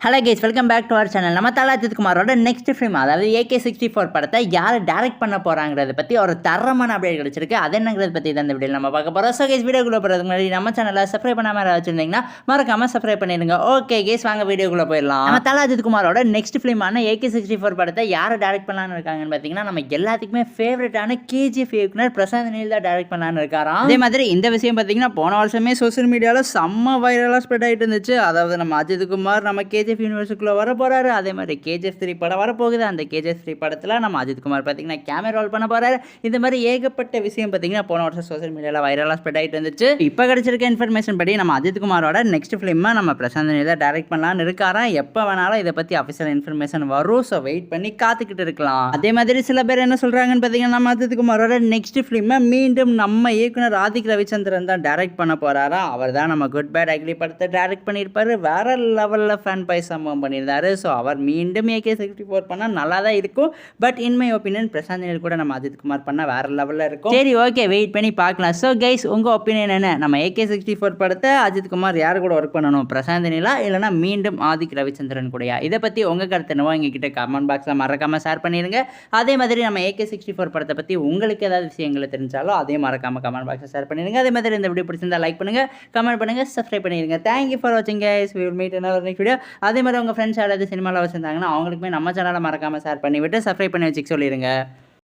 Hello guys, welcome back to our channel. நம்ம தல Ajith குமாரோட next film, அதாவது AK64 படத்தை யார் டைரக்ட் பண்ண போகிறாங்கிறத பற்றி ஒரு தரமான அப்டேட் கிடச்சிருக்கு. அது என்னங்கிறத பற்றி தான் இந்த வீடியோ நம்ம பார்க்க போகிறோம். ஸோ கேஸ், வீடியோக்குள்ளே போகிறதுக்கு முன்னாடி நம்ம சேனலை சப்ஸ்கிரைப் பண்ணாமல் வச்சுருந்தீங்கன்னா மறக்காமல் சப்ஸ்கிரைப் பண்ணிடுங்க. ஓகே கேஸ், வாங்க வீடியோக்குள்ளே போயிடலாம். நம்ம தல அஜித் குமாரோட நெக்ஸ்ட் ஃபிலிமான AK64 படத்தை யார் டைரக்ட் பண்ணலான்னு இருக்காங்கன்னு பார்த்தீங்கன்னா, நம்ம எல்லாத்துக்குமே ஃபேவரட்டான KGF இயக்குனர் பிரசாந்த் நீல் தான் டைரக்ட் பண்ணலான்னு இருக்காராம். அதே மாதிரி இந்த விஷயம் பார்த்தீங்கன்னா போன வருஷமே சோசியல் மீடியாவில் செம்ம வைரலாக ஸ்ப்ரெட் ஆகிட்டு இருந்துச்சு. அதாவது நம்ம அஜித் குமார் நம்ம KGF யூனிவர்ஸுக்குள்ளே வர போகிறாரு. அதே மாதிரி KGF3 படம் வரப்போகுது. அந்த KGF3 படத்தில் நம்ம அஜித் குமார் பார்த்தீங்கன்னா கேமரா ரோல் பண்ண போகிறாரு. இந்த மாதிரி ஏகப்பட்ட விஷயம் பார்த்தீங்கன்னா போன வருஷம் சோசியல் மீடியாவில் வைரலாக ஸ்ப்ரெட் ஆகிட்டு இருந்துச்சு. இப்போ கிடைச்சிருக்க இன்ஃபர்மேஷன் படி நம்ம அஜித் குமாரோட நெக்ஸ்ட் ஃபிலிமாக நம்ம பிரசாந்த் நீல் தான் டைரக்ட் பண்ணலான்னு இருக்காராம். எப்போ வேணாலும் இதை பற்றி அஃபிஷியல் இன்ஃபர்மேஷன் வரும். ஸோ வெயிட் பண்ணி காத்துக்கிட்டு இருக்கலாம். அதே மாதிரி சில பேர் என்ன சொல்கிறாங்கன்னு பார்த்தீங்கன்னா, நம்ம அஜித் குமாரோட நெக்ஸ்ட் ஃபிலிமை மீண்டும் நம்ம இயக்குனர் ஆதிக் ரவிச்சந்திரன் தான் டைரக்ட் பண்ண போகிறாரா. அவர் தான் நம்ம குட் பேட் அக்லி படத்தை டைரக்ட் பண்ணியிருப்பாரு. வேற லெவலில் ஃபேன் பை சம்பவம் பண்ணியிருந்தாரு. ஸோ அவர் மீண்டும் AK64 பண்ணால் நல்லா தான் இருக்கும். But in my opinion Prashanth Neel கூட நம்ம அஜித் குமார் பண்ணால் வேற லெவலில் இருக்கும். சரி, ஓகே, வெயிட் பண்ணி பார்க்கலாம். ஸோ கைஸ், உங்கள் ஒப்பீனியன் என்ன? நம்ம AK64 படத்தை அஜித் குமார் யார் கூட ஒர்க் பண்ணணும்? பிரசாந்த் நீலா இல்லைனா மீண்டும் ஆதிக் ரவிச்சந்திரன் கூடயா? இதை பற்றி உங்கள் கருத்து என்னவோ எங்ககிட்ட கமெண்ட் பாக்ஸில் மறக்காமல் ஷேர் பண்ணிடுங்க. அதே மாதிரி நம்ம AK64 படத்தை பற்றி உங்களுக்கு ஏதாவது விஷயங்களை தெரிஞ்சாலும் அதையும் மறக்காமல் கமெண்ட் பாக்ஸில் ஷேர் பண்ணிடுங்க. அதே மாதிரி இந்த வீடியோ பிடிச்சிருந்தா லைக் பண்ணுங்கள், கமெண்ட் பண்ணுங்கள், சப்ஸ்கிரைப் பண்ணிடுங்க. தேங்க்யூ ஃபார் வாட்சிங் guys. We will meet in another next video. அதே மாதிரி உங்கள் ஃப்ரெண்ட்ஸ் யாராவது சினிமாவில் வச்சுருந்தாங்கன்னா அவங்களுக்குமே நம்ம சேனலை மறக்காமல் ஷேர் பண்ணிவிட்டு சப்ஸ்கிரைப் பண்ணி வச்சுக்க சொல்லிடுங்க.